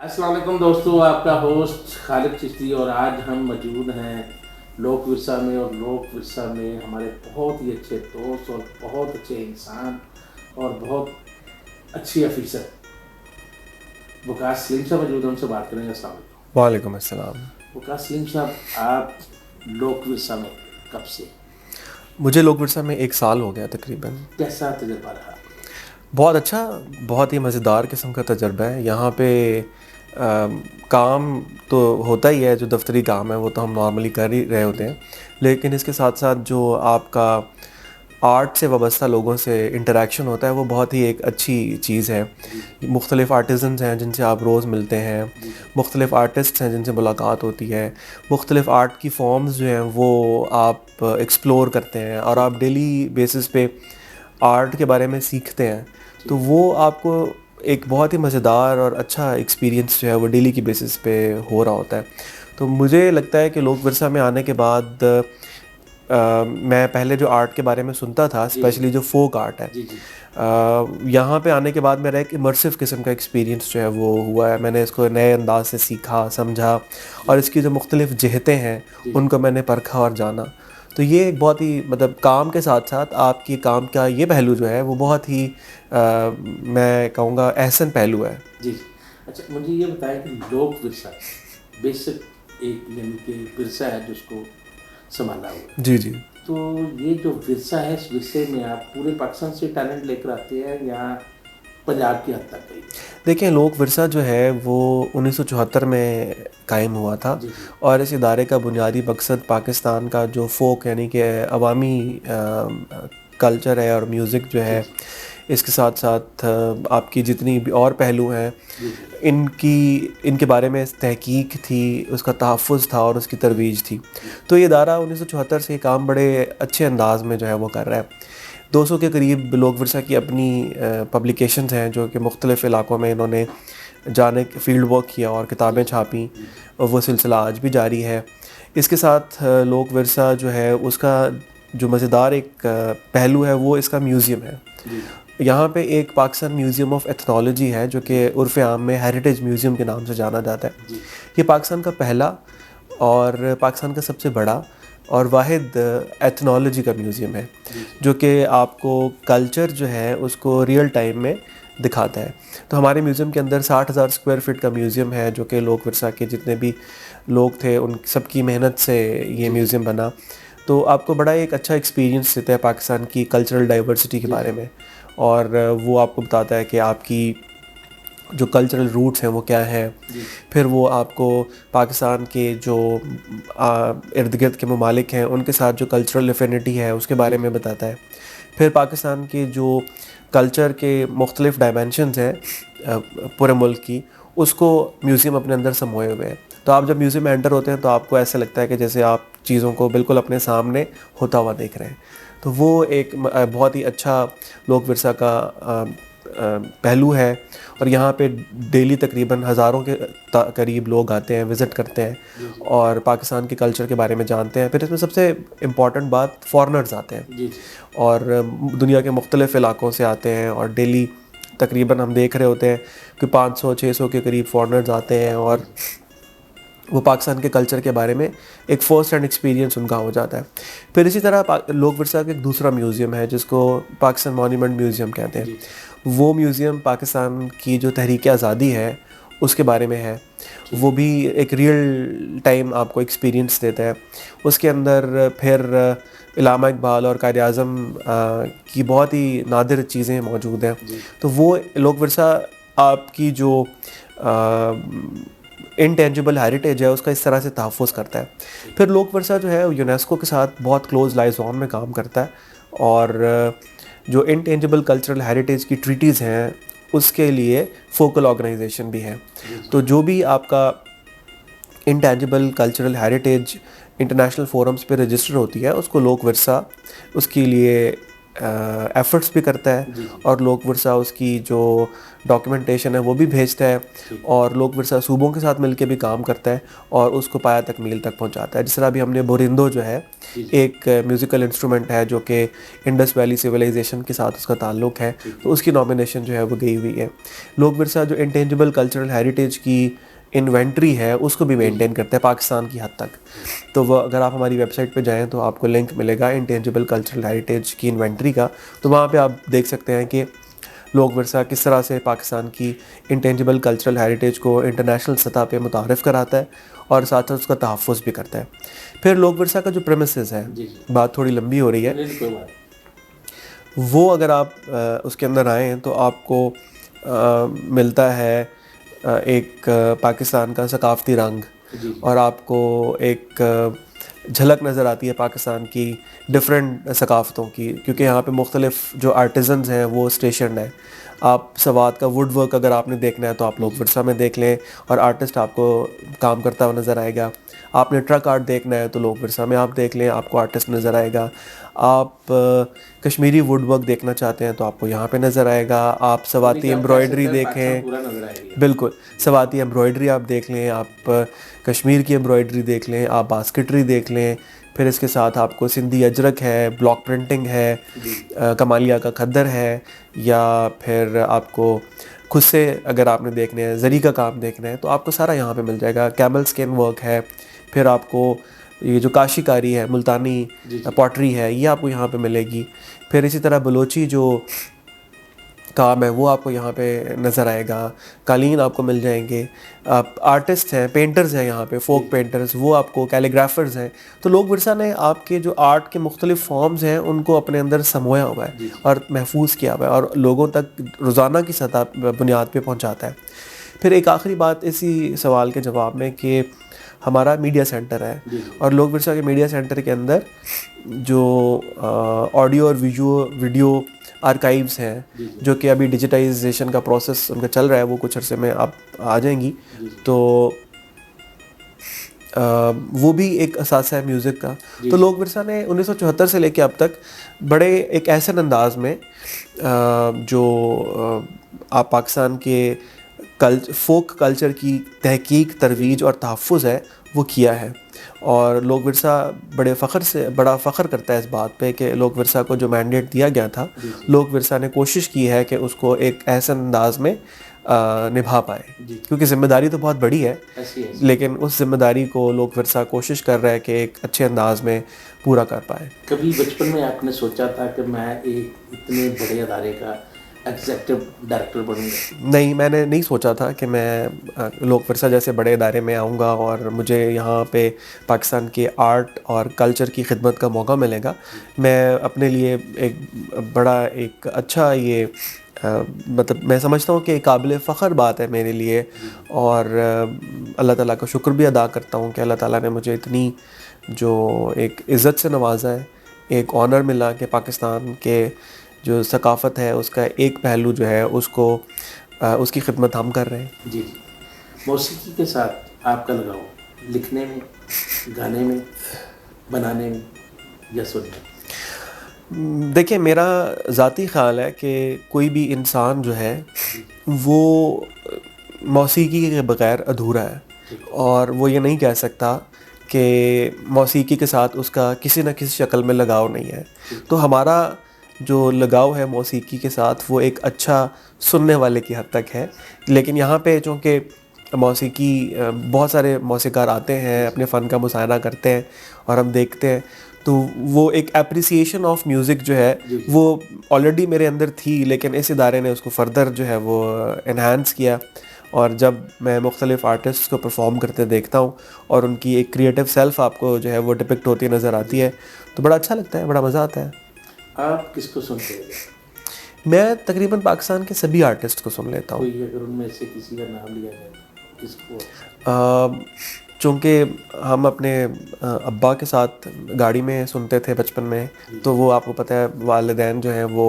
अस्सलाम वालेकुम दोस्तों, आपका होस्ट खालिद चिश्ती और आज हम मौजूद हैं लोक विरसा में। और लोक विरसा में हमारे बहुत ही अच्छे दोस्त और बहुत अच्छे इंसान और बहुत अच्छी ऑफिसर वकास सलीम साहब मौजूद हैं, उनसे बात करेंगे। अस्सलाम वालेकुम। वालेकुम अस्सलाम। वकास सलीम साहब, आप लोक विरसा में कब से, मुझे लोक विरसा में 1 साल हो गया तकरीबन। कैसा तजुर्बा रहा? बहुत अच्छा, बहुत ही मज़ेदार किस्म का तजर्बा है यहाँ पे। काम तो होता ही है, जो दफ्तरी काम है वो तो हम नॉर्मली कर ही रहे होते हैं, लेकिन इसके साथ साथ जो आपका आर्ट से वाबस्ता लोगों से इंटरेक्शन होता है वो बहुत ही एक अच्छी चीज़ है। जी मुख्तलिफ़ आर्टिज़न्स हैं जिनसे आप रोज़ मिलते हैं, जी मुख्तलिफ़ आर्टिस्ट्स हैं जिनसे मुलाकात होती है, मुख्तलिफ़ आर्ट की फॉर्म्स जो हैं वो आप एक्सप्लोर करते हैं और जी आप डेली बेसिस पे आर्ट के बारे में सीखते हैं। जी तो वो आपको एक बहुत ही मज़ेदार और अच्छा एक्सपीरियंस जो है वो डेली की बेसिस पे हो रहा होता है। तो मुझे लगता है कि लोक विरसा में आने के बाद मैं पहले जो आर्ट के बारे में सुनता था, जी स्पेशली जो फोक आर्ट है, जी जी यहाँ पे आने के बाद मेरा एक इमर्सिव किस्म का एक्सपीरियंस जो है वो हुआ है। मैंने इसको नए अंदाज से सीखा, समझा और इसकी जो मुख्तलिफ़ जहतें हैं जी जी उनको मैंने परखा और जाना। तो ये एक बहुत ही मतलब काम के साथ साथ आपकी काम का ये पहलू जो है वो बहुत ही मैं कहूँगा अहसन पहलू है। जी। अच्छा, मुझे ये बताएं कि लोक विरसा बेसिक एक यानी कि विरसा है जिसको संभाला हुआ है। जी जी। तो ये जो विरसा है, इस विरसे में आप पूरे पाकिस्तान से टैलेंट लेकर आते हैं या पंजाब की हद तक गई? देखिए, लोक विरसा जो है वो 1974 में कायम हुआ था जी जी और इस इदारे का बुनियादी मकसद पाकिस्तान का जो फ़ोक यानी कि अवामी कल्चर है और म्यूज़िक जो जी है, इसके साथ साथ आपकी जितनी भी और पहलू हैं जी जी इनके बारे में तहकीक थी, उसका तहफ़्फ़ुज़ था और उसकी तरवीज थी। जी तो ये इदारा 1974 से ये काम बड़े अच्छे अंदाज में जो है वो कर रहा है। 200 के करीब लोक विरसा की अपनी पब्लिकेशंस हैं जो कि मुख्तलिफ़ इलाक़ों में इन्होंने जाने फील्ड वर्क किया और जी किताबें जी छापी जी और वो सिलसिला आज भी जारी है। इसके साथ लोक विरसा जो है उसका जो मज़ेदार एक पहलू है वो इसका म्यूज़ियम है। जी यहाँ पे एक पाकिस्तान म्यूज़ियम ऑफ एथनोलॉजी है जो कि उर्फ़ आम में हेरिटेज म्यूज़ियम के नाम से जाना जाता है। जी ये पाकिस्तान का पहला और पाकिस्तान का सबसे बड़ा और वाहिद एथनोलॉजी का म्यूज़ियम है, जी जो कि आपको कल्चर जो है उसको रियल टाइम में दिखाता है। तो हमारे म्यूज़ियम के अंदर 60,000 स्क्वायर फीट का म्यूज़ियम है जो कि लोक विरसा के जितने भी लोग थे उन सबकी मेहनत से ये जी म्यूज़ियम बना। तो आपको बड़ा एक अच्छा एक्सपीरियंस देता है पाकिस्तान की कल्चरल डाइवर्सिटी के जी बारे में और वो आपको बताता है कि आपकी जो कल्चरल रूट्स हैं वो क्या हैं। जी फिर वो आपको पाकिस्तान के जो इर्द गिर्द के ममालिक हैं उनके साथ जो कल्चरल एफिनिटी है उसके जी बारे में बताता है। फिर पाकिस्तान के जो कल्चर के मुख्तलिफ़ डायमेंशंस हैं पूरे मुल्क की, उसको म्यूज़ियम अपने अंदर समोए हुए हैं। तो आप जब म्यूज़ियम में एंटर होते हैं तो आपको ऐसा लगता है कि जैसे आप चीज़ों को बिल्कुल अपने सामने होता हुआ देख रहे हैं। तो वो एक बहुत ही अच्छा लोक विरसा का पहलू है और यहाँ पे डेली तकरीबन हज़ारों के करीब लोग आते हैं, विज़िट करते हैं जी और पाकिस्तान के कल्चर के बारे में जानते हैं। फिर इसमें सबसे इम्पॉर्टेंट बात, फ़ॉरेनर्स आते हैं जी और दुनिया के मुख्तलिफ़ इलाक़ों से आते हैं और डेली तकरीबन हम देख रहे होते हैं कि 500-600 के करीब फ़ॉरेनर्स आते हैं और वो पाकिस्तान के कल्चर के बारे में एक फ़र्स्ट हैंड एक्सपीरियंस उनका हो जाता है। फिर इसी तरह लोक विरसा का एक दूसरा म्यूज़ियम है जिसको पाकिस्तान मॉन्यूमेंट म्यूज़ियम कहते हैं। जी वो म्यूज़ियम पाकिस्तान की जो तहरीक आज़ादी है उसके बारे में है। ठीक वो भी एक रियल टाइम आपको एक्सपीरियंस देता है। उसके अंदर फिर इल्लामा इक़बाल और कायद आज़म की बहुत ही नादिर चीज़ें मौजूद हैं। जी तो वो लोक विरसा आपकी जो इनटेंजिबल हेरिटेज है उसका इस तरह से तहफ़्फ़ुज़ करता है। फिर लोक विरसा जो है यूनेस्को के साथ बहुत क्लोज़ लाइज़ॉन में काम करता है और जो इनटेंजिबल कल्चरल हेरिटेज की ट्रीटीज़ हैं उसके लिए फोकल ऑर्गेनाइजेशन भी है। जी तो जो भी आपका intangible cultural heritage international forums पे रजिस्टर होती है उसको लोक विरसा उसके लिए एफर्ट्स भी करता है जी और लोक विरसा उसकी जो डॉक्यूमेंटेशन है वो भी भेजता है ठीक और लोक विरसा सूबों के साथ मिलकर भी काम करता है और उसको पाया तक मील तक पहुंचाता है। जिस तरह अभी हमने बोरिंदो जो है जी जी एक म्यूज़िकल इंस्ट्रूमेंट है जो कि इंडस वैली सिविलाइजेशन के साथ उसका ताल्लुक है, ठीक तो उसकी नॉमिनेशन जो है वो गई हुई है। लोक विरसा जो इंटेंजिबल कल्चरल हेरिटेज की इन्वेंट्री है उसको भी मेंटेन करता है पाकिस्तान की हद तक। तो वो अगर आप हमारी वेबसाइट पे जाएं तो आपको लिंक मिलेगा इंटेंजिबल कल्चरल हेरिटेज की इन्वेंट्री का, तो वहाँ पे आप देख सकते हैं कि लोक विरसा किस तरह से पाकिस्तान की इंटेंजिबल कल्चरल हेरिटेज को इंटरनेशनल सतह पे मुतारफ़ कराता है और साथ साथ उसका तहफ़्फ़ुज़ भी करता है। फिर लोक विरसा का जो प्रेमिसेस है, जी जी बात थोड़ी लंबी हो रही है, नहीं, कोई बात वो अगर आप उसके अंदर आएँ तो आपको मिलता है एक पाकिस्तान का सकाफ़ती रंग नहीं। जी और आपको एक झलक नज़र आती है पाकिस्तान की डिफरेंट सकाफ़तों की, क्योंकि यहाँ पे मुख्तलिफ़ जो आर्टिजन्स हैं वो स्टेशन है। आप सवात का वुड वर्क अगर आपने देखना है तो आप लोक विरसा में देख लें और आर्टिस्ट आपको काम करता हुआ नज़र आएगा। आपने ट्रक आर्ट देखना है तो लोक विरसा में आप देख लें, आपको आर्टिस्ट नज़र आएगा। आप कश्मीरी वुड वर्क देखना चाहते हैं तो आपको यहाँ पे नज़र आएगा। आप यानी सवाती कि आप कह एम्ब्रॉयडरी सकते हैं पाकिस्तान देखें, पूरा नजर आएगी। बिल्कुल सवाती एम्ब्रॉयडरी आप देख लें, आप कश्मीर की एम्ब्रॉयडरी देख लें, आप बास्केटरी देख लें, फिर इसके साथ आपको सिंधी अजरक है, ब्लॉक प्रिंटिंग है, जी कमालिया का खद्दर है, या फिर आपको खुद से अगर आपने देखने हैं जरी का काम देखना है तो आपको सारा यहाँ पे मिल जाएगा। कैमल स्किन वर्क है, फिर आपको ये जो काशीकारी है, मुल्तानी जी जी पॉटरी है, ये आपको यहाँ पे मिलेगी। फिर इसी तरह बलोची जो काम है वो आपको यहाँ पे नज़र आएगा। कालीन आपको मिल जाएंगे। आप आर्टिस्ट हैं, पेंटर्स हैं यहाँ पे, फोक पेंटर्स, वो आपको कैलीग्राफर्स हैं। तो लोक विरसा ने आपके जो आर्ट के मुख्तलिफ फॉर्म्स हैं उनको अपने अंदर समोया हुआ है जी और महफूज किया हुआ है और लोगों तक रोज़ाना की सतह बुनियाद पे पहुँचाता है। फिर एक आखिरी बात इसी सवाल के जवाब में कि हमारा मीडिया सेंटर है जी और लोक विरसा के मीडिया सेंटर के अंदर जो ऑडियो और वीडियो आर्काइव्स हैं जी जी जो कि अभी डिजिटाइजेशन का प्रोसेस उनका चल रहा है, वो कुछ अरसे में आप आ जाएंगी। जी तो वो भी एक असासा है म्यूज़िक का। जी तो लोक विरसा ने 1974 से लेके अब तक बड़े एक ऐसे अंदाज में जो आप पाकिस्तान के फोक कल्चर की तहकीक, तरवीज और तहफ़्फ़ुज़ है वो किया है। और लोक विरसा बड़ा फ़ख्र करता है इस बात पे कि लोक विरसा को जो मैंडेट दिया गया था, जी जी लोक विरसा ने कोशिश की है कि उसको एक ऐसे अंदाज में निभा पाए, जी क्योंकि ज़िम्मेदारी तो बहुत बड़ी है, ऐसी है। लेकिन उस ज़िम्मेदारी को लोक विरसा कोशिश कर रहा है कि एक अच्छे अंदाज में पूरा कर पाए। कभी बचपन में आपने सोचा था कि मैं एक इतने बड़े अदारे का एग्जीक्यूटिव डायरेक्टर बनूंगा? नहीं, मैंने नहीं सोचा था कि मैं लोक विरसा जैसे बड़े इदारे में आऊँगा और मुझे यहाँ पे पाकिस्तान के आर्ट और कल्चर की खिदमत का मौका मिलेगा। मैं अपने लिए एक बड़ा एक अच्छा ये मतलब मैं समझता हूँ कि काबिल फ़ख्र बात है मेरे लिए और अल्लाह ताला का शुक्र भी अदा करता हूँ कि अल्लाह ताला ने मुझे इतनी जो एक इज़्ज़त से नवाजा है, एक ऑनर मिला कि पाकिस्तान के जो सकाफ़त है उसका एक पहलू जो है उसको उसकी खिदमत हम कर रहे हैं। जी जी मौसीकी के साथ आपका लगाव लिखने में, गाने में, बनाने में या सुनने में? देखिए, मेरा ज़ाती ख़्याल है कि कोई भी इंसान जो है वो मौसीकी के बग़ैर अधूरा है और वो ये नहीं कह सकता कि मौसीकी के साथ उसका किसी न किसी शक्ल में लगाव नहीं है। तो हमारा जो लगाव है मौसीकी के साथ वो एक अच्छा सुनने वाले की हद तक है। लेकिन यहाँ पे चूँकि मौसीकी बहुत सारे मौसीकार आते हैं, अपने फ़न का मुशायरा करते हैं और हम देखते हैं, तो वो एक एप्रिसिएशन ऑफ म्यूज़िक जो है वो ऑलरेडी मेरे अंदर थी, लेकिन इस इदारे ने उसको फ़र्दर जो है वो एनहांस किया। और जब मैं मुख्तलिफ़ आर्टिस्ट को परफॉर्म करते देखता हूँ और उनकी एक क्रिएटिव सेल्फ आपको जो है वो डिपिक्ट होती नज़र आती है, तो बड़ा अच्छा लगता है, बड़ा मज़ा आता है। आप किसको सुनते हैं? मैं तकरीबन पाकिस्तान के सभी आर्टिस्ट को सुन लेता हूँ। कोई अगर उनमें से किसी का नाम लिया जाए तो किसको? चूँकि हम अपने अब्बा के साथ गाड़ी में सुनते थे बचपन में, तो वो आपको पता है वालिदैन जो हैं वो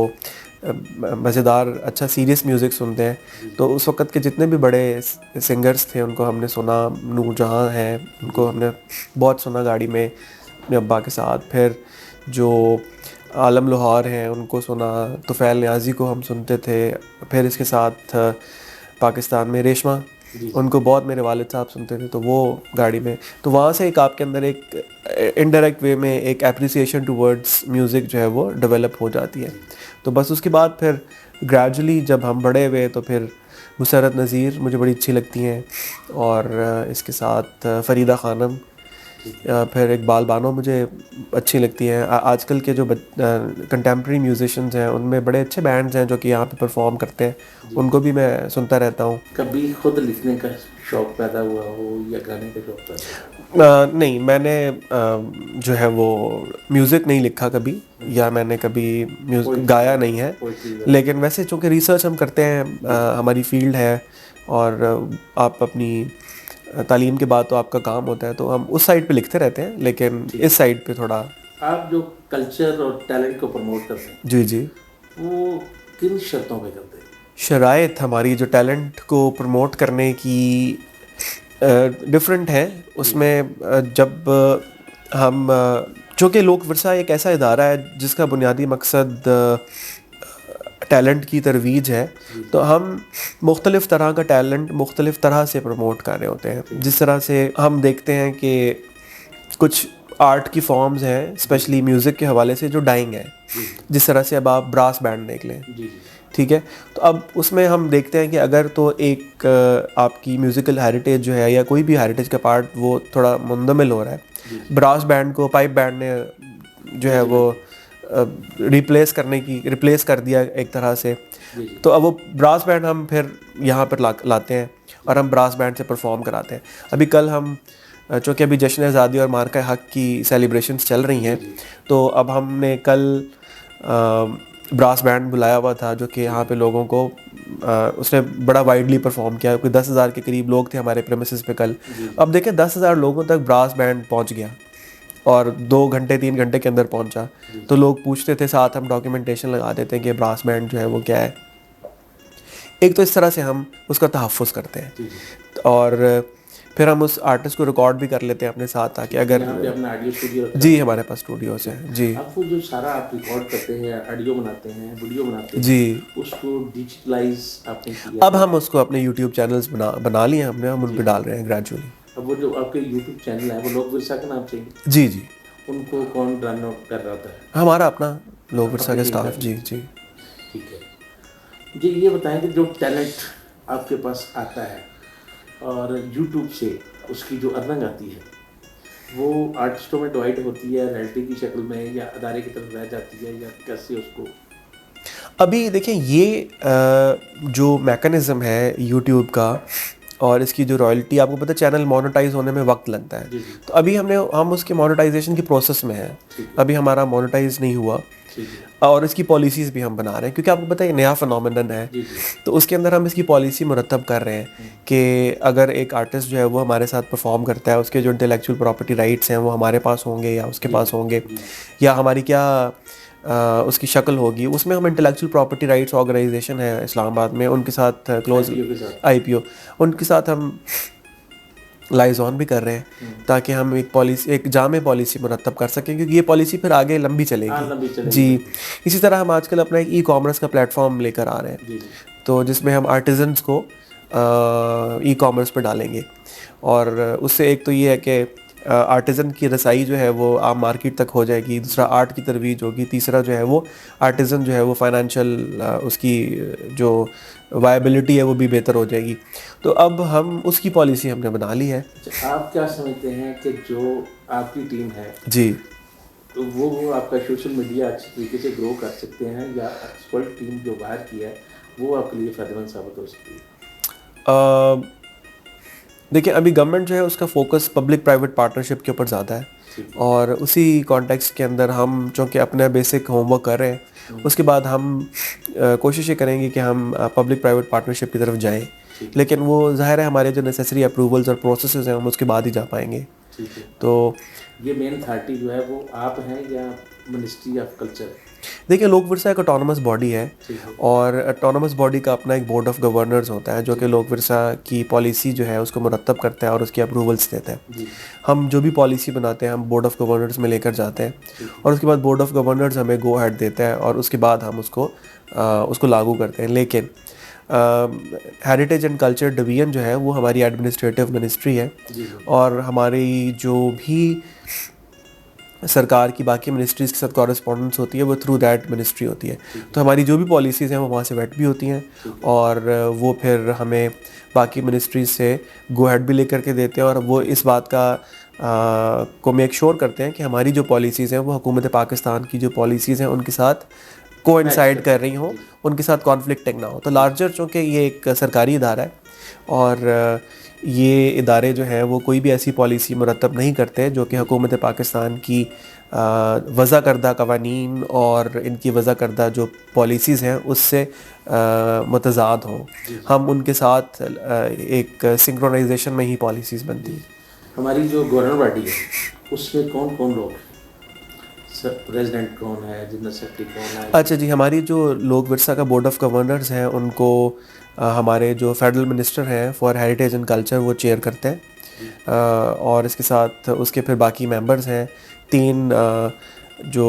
मज़ेदार अच्छा सीरियस म्यूज़िक सुनते हैं। तो उस वक़्त के जितने भी बड़े सिंगर्स थे उनको हमने सुना। नूरजहाँ हैं, उनको हमने बहुत सुना गाड़ी में अपने अब्बा के साथ। फिर जो आलम लोहार हैं उनको सुना, तुफ़ैल नियाज़ी को हम सुनते थे। फिर इसके साथ पाकिस्तान में रेशमा, जी उनको बहुत मेरे वालिद साहब सुनते थे, तो वो गाड़ी में, तो वहाँ से एक आपके अंदर एक इनडायरेक्ट वे में एक एप्रिसिएशन टुवर्ड्स म्यूज़िक जो है वो डेवलप हो जाती है। तो बस उसके बाद फिर ग्रेजुअली जब हम बड़े हुए तो फिर मुसर्रत नज़ीर मुझे बड़ी अच्छी लगती हैं, और इसके साथ फ़रीदा ख़ानम, फिर इकबाल बानो मुझे अच्छी लगती हैं। आजकल के जो कंटेम्प्रेरी म्यूजिशियंस हैं उनमें बड़े अच्छे बैंड्स हैं जो कि यहाँ पे परफॉर्म करते हैं, उनको भी मैं सुनता रहता हूँ। कभी खुद लिखने का शौक पैदा हुआ हो या गाने का शौक पैदा नहीं, मैंने जो है वो म्यूज़िक नहीं लिखा कभी, या मैंने कभी म्यूज़िक गाया नहीं है, लेकिन वैसे चूँकि रिसर्च हम करते हैं, हमारी फील्ड है, और आप अपनी तालीम के बाद तो आपका काम होता है, तो हम उस साइड पे लिखते रहते हैं, लेकिन इस साइड पे थोड़ा। आप जो कल्चर और टैलेंट को प्रमोट करते हैं जी जी। वो किन शर्तों पे करते हैं? शराइत हमारी जो टैलेंट को प्रमोट करने की डिफरेंट है उसमें। जब हम चूँकि लोक विरसा एक ऐसा इदारा है जिसका बुनियादी मकसद टैलेंट की तरवीज है, तो हम मुख्तलिफ़ तरह का टैलेंट मुख्तलिफ़ तरह से प्रमोट कर रहे होते हैं। जिस तरह से हम देखते हैं कि कुछ आर्ट की फॉर्म्स हैं स्पेशली म्यूज़िक के हवाले से जो डाइंग है, जिस तरह से अब आप ब्रास बैंड देख लें, ठीक है, तो अब उसमें हम देखते हैं कि अगर तो एक आपकी म्यूज़िकल हेरिटेज जो है या कोई भी हेरिटेज का पार्ट वो थोड़ा मुंदमिल हो रहा है, ब्रास बैंड को पाइप बैंड ने जो है वो रिप्लेस कर दिया एक तरह से, तो अब वो ब्रास बैंड हम फिर यहाँ पर लाते हैं और हम ब्रास बैंड से परफॉर्म कराते हैं। अभी कल हम चूँकि अभी जश्न आज़ादी और मार्का हक की सेलिब्रेशंस चल रही हैं, तो अब हमने कल ब्रास बैंड बुलाया हुआ था जो कि यहाँ पे लोगों को उसने बड़ा वाइडली परफॉर्म किया, कोई 10,000 के करीब लोग थे हमारे प्रेमिसेस पे कल। अब देखें 10,000 लोगों तक ब्रास बैंड पहुँच गया और 2 घंटे 3 घंटे के अंदर पहुँचा। तो लोग पूछते थे, साथ हम डॉक्यूमेंटेशन लगा देते हैं कि ब्रास बैंड जो है वो क्या है। एक तो इस तरह से हम उसका तहफ़्फ़ुज़ करते हैं, और फिर हम उस आर्टिस्ट को रिकॉर्ड भी कर लेते हैं अपने साथ, ताकि अगर अपना ऑडियो स्टूडियो जी हमारे पास स्टूडियोज़ हैं जी। आप वो जो सारा आप रिकॉर्ड करते हैं, ऑडियो बनाते हैं, वीडियो बनाते हैं जी, उसको डिजिटलाइज आपने किया? अब हम उसको अपने यूट्यूब चैनल्स बना लिए हमने, हम उन पर डाल रहे हैं ग्रेजुअली। अब वो जो आपके यूट्यूब चैनल है वो लोक विरसा के नाम से ही? जी जी, उनको कौन रन कर रहा था? हमारा अपना लोक विरसा का स्टाफ। जी जी। ठीक है जी, ये बताएं कि जो टैलेंट आपके पास आता है और यूट्यूब से उसकी जो अर्निंग आती है वो आर्टिस्टों में डिवाइड होती है रॉयल्टी की शक्ल में या अदारे की तरफ रह जाती है, या कैसे उसको? अभी देखिए ये जो मैकेनिज़्म है यूट्यूब का और इसकी जो रॉयल्टी, आपको पता है चैनल मोनेटाइज होने में वक्त लगता है, तो अभी हम उसके मोनेटाइजेशन की प्रोसेस में हैं, अभी हमारा मोनेटाइज नहीं हुआ, और इसकी पॉलिसीज़ भी हम बना रहे हैं, क्योंकि आपको पता है नया फिनोमेनन है, तो उसके अंदर हम इसकी पॉलिसी मुरतब कर रहे हैं कि अगर एक आर्टिस्ट जो है वो हमारे साथ परफॉर्म करता है, उसके जो इंटेलेक्चुअल प्रॉपर्टी राइट्स हैं वो हमारे पास होंगे या उसके पास होंगे, या हमारी क्या उसकी शक्ल होगी, उसमें हम इंटेलेक्चुअल प्रॉपर्टी राइट्स ऑर्गेनाइजेशन है इस्लामाबाद में, उनके साथ क्लोज IPO उनके साथ हम लाइजॉन भी कर रहे हैं, ताकि हम एक जामे पॉलिसी मुरतब कर सकें, क्योंकि ये पॉलिसी फिर आगे लंबी चलेगी। जी, इसी तरह हम आजकल अपना एक ई-कॉमर्स का प्लेटफॉर्म लेकर आ रहे हैं, तो जिसमें हम आर्टिजन्स को ई-कॉमर्स पर डालेंगे, और उससे एक तो ये है कि आर्टिज़न की रसाई जो है वो आम मार्केट तक हो जाएगी, दूसरा आर्ट की तरवीज होगी, तीसरा जो है वो आर्टिज़न जो है वो फाइनेंशियल उसकी जो वायबिलिटी है वो भी बेहतर हो जाएगी। तो अब हम उसकी पॉलिसी हमने बना ली है। आप क्या समझते हैं कि जो आपकी टीम है जी, तो वो आपका सोशल मीडिया अच्छी तरीके से ग्रो कर सकते हैं, या एक्सपर्ट टीम जो बाहर की है वो आपके लिए फ़ायदेमंद साबित हो सकती है? देखिए अभी गवर्नमेंट जो है उसका फोकस पब्लिक प्राइवेट पार्टनरशिप के ऊपर ज़्यादा है, और उसी कॉन्टेक्स्ट के अंदर हम चूँकि अपना बेसिक होमवर्क कर रहे हैं, उसके बाद हम कोशिश ये करेंगे कि हम पब्लिक प्राइवेट पार्टनरशिप की तरफ जाएं, लेकिन वो ज़ाहिर है हमारे जो नेसेसरी अप्रूवल्स और प्रोसेसेस हैं हम उसके बाद ही जा पाएंगे। ठीक है, तो ये मेन अथॉरिटी जो है वो आप हैं या मिनिस्ट्री ऑफ कल्चर? देखिए, लोक विरसा एक ऑटोनमस बॉडी है और ऑटोनमस बॉडी का अपना एक बोर्ड ऑफ गवर्नर्स होता है जो कि लोक विरसा की पॉलिसी जो है उसको मुरतब करता है और उसकी अप्रूवल्स देता है। हम जो भी पॉलिसी बनाते हैं हम बोर्ड ऑफ गवर्नर्स में लेकर जाते हैं और उसके बाद बोर्ड ऑफ गवर्नर्स हमें गो हेड देता है और उसके बाद हम उसको लागू करते हैं। लेकिन हेरिटेज एंड कल्चर डिवीजन जो है वो हमारी एडमिनिस्ट्रेटिव मिनिस्ट्री है और हमारी जो भी सरकार की बाकी मिनिस्ट्रीज़ के साथ कॉरेस्पॉन्डेंस होती है वो थ्रू दैट मिनिस्ट्री होती है। तो हमारी जो भी पॉलिसीज़ हैं वो वहाँ से वेट भी होती हैं और वो फिर हमें बाकी मिनिस्ट्रीज से गो हेड भी लेकर के देते हैं और वो इस बात को मेक श्योर करते हैं कि हमारी जो पॉलिसीज़ हैं वो हुकूमत पाकिस्तान की जो पॉलिसीज़ हैं उनके साथ कोइंसाइड कर रही हों, उनके साथ कॉन्फ्लिक्टिंग ना हो। तो लार्जर चूँकि ये एक सरकारी इदारा है और ये इदारे जो हैं वो कोई भी ऐसी पॉलिसी मुरतब नहीं करते जो कि हुकूमत पाकिस्तान की वज़ा करदा कवानीन और इनकी वज़ा करदा जो पॉलिसीज़ हैं उससे मुतज़ाद हों। हम उनके साथ एक सिंक्रोनाइजेशन में ही पॉलिसीज़ बनती हैं। हमारी जो गवर्नर बॉडी है उसमें कौन कौन लोग हैं? प्रेसिडेंट कौन है, जनरल सेक्रेटरी कौन है? अच्छा जी, हमारी जो लोक विरसा का बोर्ड ऑफ गवर्नर्स हैं उनको हमारे जो फेडरल मिनिस्टर हैं फॉर हेरिटेज एंड कल्चर वो चेयर करते हैं और इसके साथ उसके फिर बाकी मेंबर्स हैं। 3 जो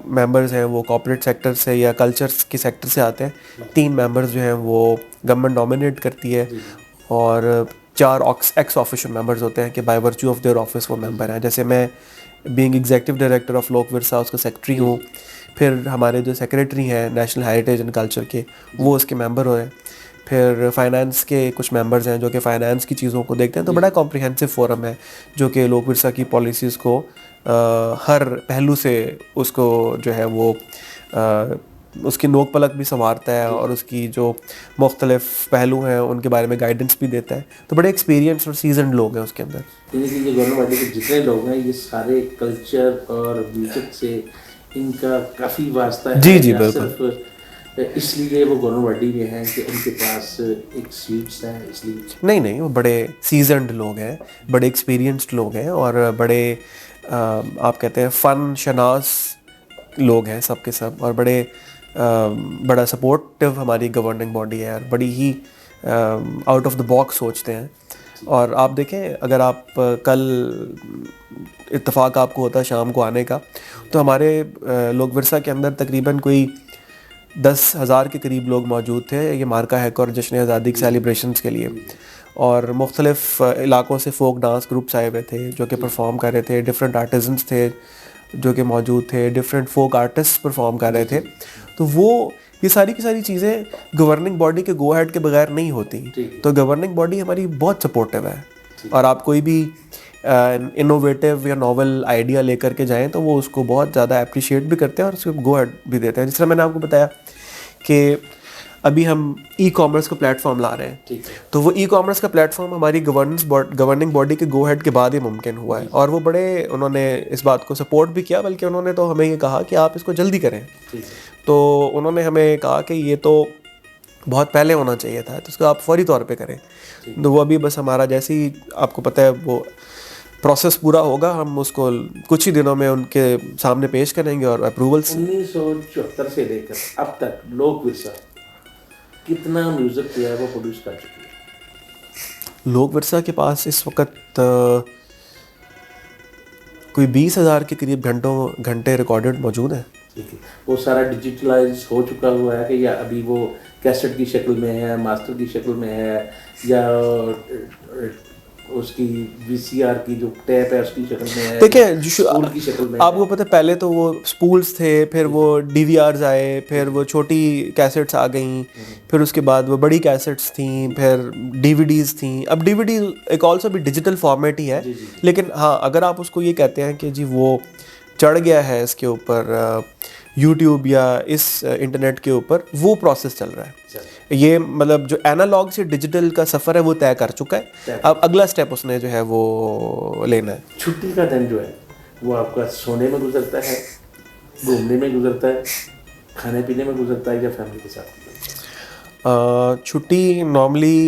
मेंबर्स हैं वो कॉर्पोरेट सेक्टर से या कल्चर्स के सेक्टर से आते हैं। 3 मेंबर्स जो हैं वो गवर्नमेंट नॉमिनेट करती है और 4 एक्स ऑफिशियल मेंबर्स होते हैं कि by virtue of their office वो मेंबर हैं। जैसे मैं बीइंग एग्जीक्यूटिव डायरेक्टर ऑफ लोक विरसा उसका सेक्रेटरी हूँ। फिर हमारे जो सेक्रेटरी हैं नेशनल हेरिटेज एंड कल्चर के वो उसके मेंबर हो हैं। फिर फाइनेंस के कुछ मेंबर्स हैं जो कि फ़ाइनेंस की चीज़ों को देखते हैं। तो बड़ा कॉम्प्रिहेंसिव फोरम है जो कि लोक विरसा की पॉलिसीज़ को हर पहलू से उसको जो है वो उसकी नोक पलक भी संवारता है और उसकी जो मुख्तलिफ पहलू हैं उनके बारे में गाइडेंस भी देता है। तो बड़े एक्सपीरियंस और सीजनड लोग हैं उसके अंदर। ये गवर्नमेंट बॉडी के जितने लोग हैं ये सारे कल्चर और म्यूजिक से इनका काफ़ी वास्ता है। जी बिल्कुल, इसलिए वो गवर्नमेंट बॉडी में हैं कि उनके पास एक सीट्स है इसलिए नहीं वो बड़े सीजनड लोग हैं, बड़े एक्सपीरियंस्ड लोग हैं और बड़े आप कहते हैं फ़न शनास लोग हैं सब के सब और बड़ा सपोर्टिव हमारी गवर्निंग बॉडी है और बड़ी ही आउट ऑफ द बॉक्स सोचते हैं। और आप देखें अगर आप कल इत्तेफाक आपको होता है शाम को आने का तो हमारे लोक विरसा के अंदर तकरीबन कोई 10,000 के करीब लोग मौजूद थे। ये मार्का हैक और जश्न आज़ादी के सेलिब्रेशंस के लिए और मुख्तलिफ़ इलाक़ों से फ़ोक डांस ग्रुप्स आए हुए थे जो कि परफॉर्म कर रहे थे। डिफरेंट आर्टिजन्स थे जो कि मौजूद थे, डिफरेंट फोक आर्टिस्ट परफॉर्म कर रहे थे। तो वो ये सारी की सारी चीज़ें गवर्निंग बॉडी के गो हेड के बगैर नहीं होती। तो गवर्निंग बॉडी हमारी बहुत सपोर्टिव है और आप कोई भी इनोवेटिव या नॉवल आइडिया लेकर के जाएं तो वो उसको बहुत ज़्यादा अप्रिशिएट भी करते हैं और उसको गो हेड भी देते हैं। जिस तरह मैंने आपको बताया कि अभी हम ई-कॉमर्स का प्लेटफॉर्म ला रहे हैं तो वो ई-कॉमर्स का प्लेटफॉर्म हमारी गवर्निंग बॉडी के गो हेड के बाद ही मुमकिन हुआ है और वो बड़े उन्होंने इस बात को सपोर्ट भी किया, बल्कि उन्होंने तो हमें ये कहा कि आप इसको जल्दी करें। तो उन्होंने हमें कहा कि ये तो बहुत पहले होना चाहिए था तो इसको आप फौरी तौर पे करें। तो वो अभी बस हमारा जैसे ही आपको पता है वो प्रोसेस पूरा होगा हम उसको कुछ ही दिनों में उनके सामने पेश करेंगे और अप्रूवल्स। 1974 से लेकर अब तक लोक विरसा कितना म्यूजिक किया है वो प्रोड्यूस कर चुकी है? लोक विरसा के पास इस वक्त कोई 20,000 के करीब घंटे रिकॉर्डेड मौजूद हैं। वो सारा डिजिटलाइज हो चुका हुआ है कि या अभी वो कैसेट की शक्ल में है, मास्टर की शक्ल में है या उसकी VCR की जो टैप है उसकी शक्ल में है? देखिए की शक्ल में आपको पता है पहले तो वो स्पूल्स थे, फिर वो DVRs आए, फिर वो छोटी कैसेट्स आ गई, फिर उसके बाद वो बड़ी कैसेट्स थी, फिर DVDs थी। अब DVD एक ऑल्सो भी डिजिटल फॉर्मेट ही है लेकिन हाँ अगर आप उसको ये कहते हैं कि जी वो चढ़ गया है इसके ऊपर YouTube या इस इंटरनेट के ऊपर, वो प्रोसेस चल रहा है। ये मतलब जो एनालॉग से डिजिटल का सफ़र है वो तय कर चुका है। अब अगला स्टेप उसने जो है वो लेना है। छुट्टी का दिन जो है वो आपका सोने में गुजरता है, घूमने में गुजरता है, खाने पीने में गुजरता है या फैमिली के साथ गुजरता है? छुट्टी नॉर्मली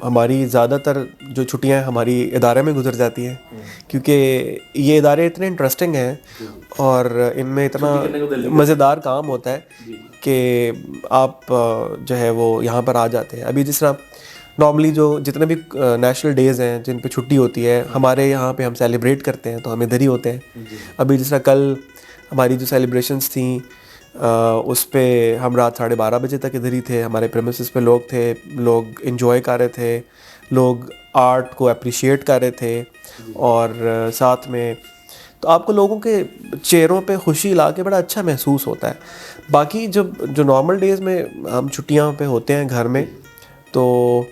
हमारी ज़्यादातर जो छुट्टियां हमारी इदारे में गुजर जाती हैं क्योंकि ये इदारे इतने इंटरेस्टिंग हैं और इनमें इतना छुट्टी करने को दिल नहीं मज़ेदार काम होता है जी कि आप जो है वो यहाँ पर आ जाते हैं। अभी जिस तरह नॉर्मली जो जितने भी नेशनल डेज़ हैं जिन पे छुट्टी होती है, हमारे यहाँ पे हम सेलिब्रेट करते हैं तो हम इधर ही होते हैं। जी अभी जिस तरह कल हमारी जो सेलिब्रेशंस थी उस पे हम रात 12:30 बजे तक इधर ही थे। हमारे प्रेमिसेस पे लोग थे, लोग इन्जॉय कर रहे थे, लोग आर्ट को अप्रिशिएट कर रहे थे और साथ में तो आपको लोगों के चेहरों पे खुशी ला के बड़ा अच्छा महसूस होता है। बाकी जो नॉर्मल डेज़ में हम छुट्टियां पे होते हैं घर में, तो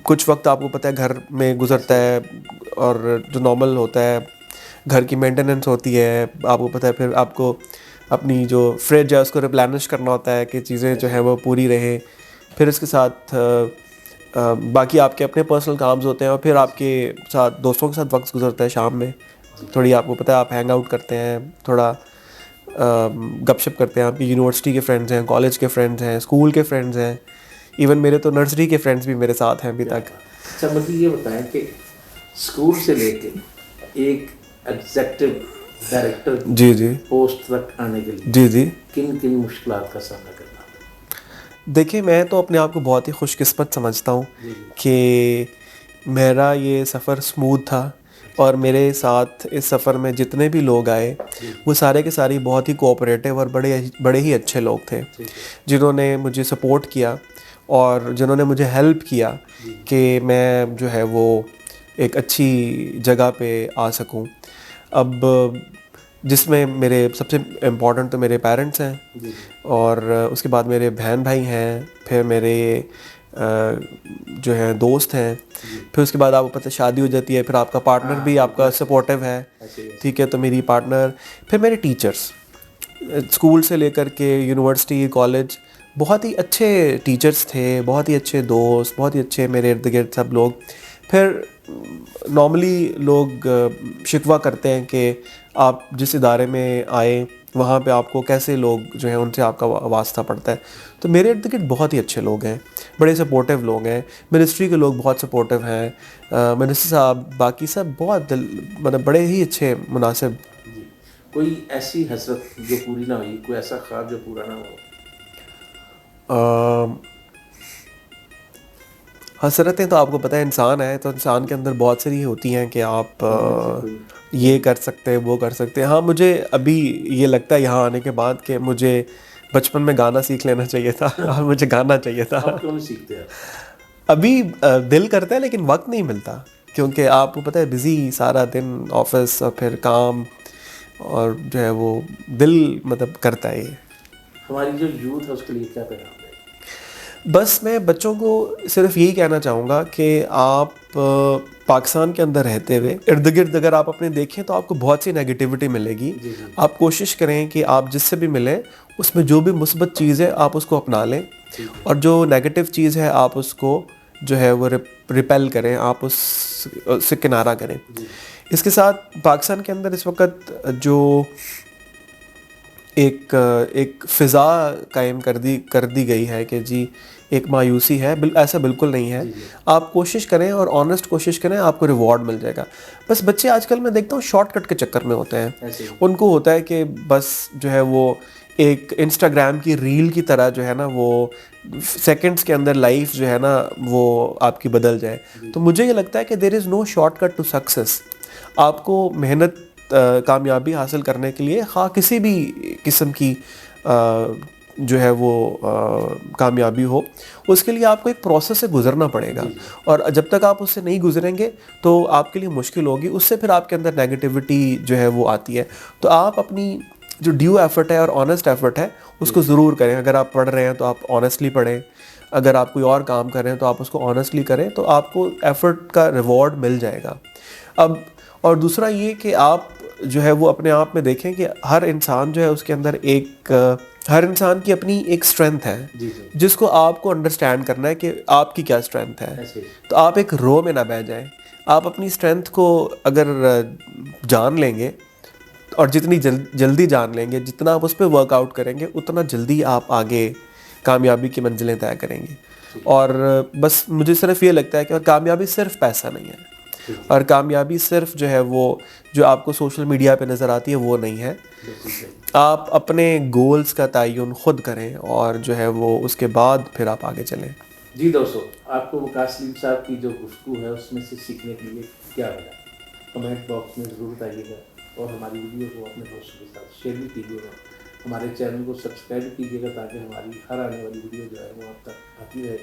कुछ वक्त आपको पता है घर में गुजरता है और जो नॉर्मल होता है घर की मेंटेनेंस होती है, आपको पता है फिर आपको अपनी जो फ्रिज है उसको रिप्लेनिश करना होता है कि चीज़ें जो है वो पूरी रहे। फिर इसके साथ बाकी आपके अपने पर्सनल काम्स होते हैं और फिर आपके साथ दोस्तों के साथ वक्त गुजरता है। शाम में थोड़ी आपको पता है आप हैंग आउट करते हैं, थोड़ा गपशप करते हैं। आपकी यूनिवर्सिटी के फ्रेंड्स हैं, कॉलेज के फ्रेंड्स हैं, स्कूल के फ्रेंड्स हैं, इवन मेरे तो नर्सरी के फ्रेंड्स भी मेरे साथ हैं अभी तक। अच्छा मुझे ये बताएं कि स्कूल से लेके एक एग्जेक्टिव डायरेक्टर जी जी पोस्ट तक आने के लिए जी जी किन किन मुश्किलात का सामना करना है? देखिए, मैं तो अपने आप को बहुत ही खुशकिस्मत समझता हूँ जी कि मेरा ये सफ़र स्मूथ था और मेरे साथ इस सफ़र में जितने भी लोग आए वो सारे के सारे बहुत ही कोऑपरेटिव और बड़े ही अच्छे लोग थे, जिन्होंने मुझे सपोर्ट किया और जिन्होंने मुझे हेल्प किया कि मैं जो है वो एक अच्छी जगह पे आ सकूं। अब जिसमें मेरे सबसे इम्पोर्टेंट तो मेरे पेरेंट्स हैं और उसके बाद मेरे बहन भाई हैं, फिर मेरे जो हैं दोस्त हैं, फिर उसके बाद आपको पता है शादी हो जाती है, फिर आपका पार्टनर भी आपका सपोर्टिव है, ठीक है। तो मेरी पार्टनर, फिर मेरे टीचर्स, स्कूल से लेकर के यूनिवर्सिटी, कॉलेज, बहुत ही अच्छे टीचर्स थे, बहुत ही अच्छे दोस्त, बहुत ही अच्छे मेरे इर्द गिर्द सब लोग। फिर नॉर्मली लोग शिकवा करते हैं कि आप जिस इदारे में आए वहाँ पे आपको कैसे लोग जो हैं उनसे आपका वास्ता पड़ता है। तो मेरे इर्द गिर्द बहुत ही अच्छे लोग हैं, बड़े सपोर्टिव लोग हैं। मिनिस्ट्री के लोग बहुत सपोर्टिव हैं, मिनिस्टर साहब, बाकी सब बहुत मतलब बड़े ही अच्छे मुनासिब। कोई ऐसी हसरत जो पूरी ना हुई, कोई ऐसा ख्वाब जो पूरा ना हो? हसरतें तो आपको पता है इंसान है तो इंसान के अंदर बहुत सारी होती हैं कि आप ये कर सकते हैं, वो कर सकते हैं। हाँ, मुझे अभी ये लगता है यहाँ आने के बाद कि मुझे बचपन में गाना सीख लेना चाहिए था और मुझे गाना चाहिए था। आप क्यों नहीं सीखते हैं? अभी दिल करता है लेकिन वक्त नहीं मिलता, क्योंकि आपको पता है बिज़ी सारा दिन ऑफिस और फिर काम, और जो है वो दिल मतलब करता है ये। हमारी जो यूथ है उसके लिए क्या पैगाम है? बस मैं बच्चों को सिर्फ यही कहना चाहूँगा कि आप पाकिस्तान के अंदर रहते हुए इर्द गिर्द अगर आप अपने देखें तो आपको बहुत सी नेगेटिविटी मिलेगी। आप कोशिश करें कि आप जिससे भी मिलें उसमें जो भी मुस्बत चीज़ है आप उसको अपना लें और जो नेगेटिव चीज़ है आप उसको जो है वो रिपेल करें, आप उससे किनारा करें। इसके साथ पाकिस्तान के अंदर इस वक्त जो एक फ़िज़ा कायम कर दी गई है कि जी एक मायूसी है, ऐसा बिल्कुल नहीं है। आप कोशिश करें और ऑनेस्ट कोशिश करें, आपको रिवॉर्ड मिल जाएगा। बस बच्चे आजकल मैं देखता हूँ शॉर्टकट के चक्कर में होते हैं। उनको होता है कि बस जो है वो एक इंस्टाग्राम की रील की तरह जो है ना वो सेकंड्स के अंदर लाइफ जो है ना वो आपकी बदल जाए। तो मुझे ये लगता है कि there is no shortcut to success. आपको मेहनत कामयाबी हासिल करने के लिए हाँ किसी भी किस्म की जो है वो कामयाबी हो, उसके लिए आपको एक प्रोसेस से गुजरना पड़ेगा और जब तक आप उससे नहीं गुजरेंगे तो आपके लिए मुश्किल होगी। उससे फिर आपके अंदर नेगेटिविटी जो है वो आती है। तो आप अपनी जो ड्यू एफर्ट है और ऑनेस्ट एफर्ट है उसको ज़रूर करें। अगर आप पढ़ रहे हैं तो आप ऑनेस्टली पढ़ें, अगर आप कोई और काम कर रहे हैं तो आप उसको ऑनेस्टली करें, तो आपको एफर्ट का रिवॉर्ड मिल जाएगा। अब और दूसरा ये कि आप जो है वो अपने आप में देखें कि हर इंसान जो है उसके अंदर हर इंसान की अपनी एक स्ट्रेंथ है जिसको आपको अंडरस्टैंड करना है कि आपकी क्या स्ट्रेंथ है। तो आप एक रो में ना बह जाएं। आप अपनी स्ट्रेंथ को अगर जान लेंगे और जितनी जल्दी जान लेंगे, जितना आप उस पर वर्कआउट करेंगे, उतना जल्दी आप आगे कामयाबी की मंजिलें तय करेंगे। और बस मुझे सिर्फ ये लगता है कि कामयाबी सिर्फ पैसा नहीं है, और कामयाबी सिर्फ जो है वो जो आपको सोशल मीडिया पे नज़र आती है वो नहीं है। बिल्कुल सही। आप अपने गोल्स का तयन खुद करें और जो है वो उसके बाद फिर आप आगे चलें। जी दोस्तों, आपको वकास सलीम साहब की जो गुफ्तगू है उसमें से सीखने के लिए क्या मिला, कमेंट बॉक्स में ज़रूर बताइएगा और हमारी वीडियो को अपने दोस्तों के साथ शेयर भी कीजिएगा। हमारे चैनल को सब्सक्राइब कीजिएगा ताकि हमारी हर आने वाली वीडियो जो है वो आप तक आती रहे।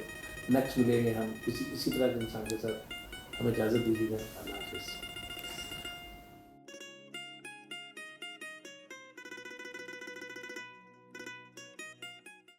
नेक्स्ट मिलेंगे हम इसी तरह के इंसान के साथ। हमें इजाज़त दीजिएगा। अल्लाह हाफ़िज़।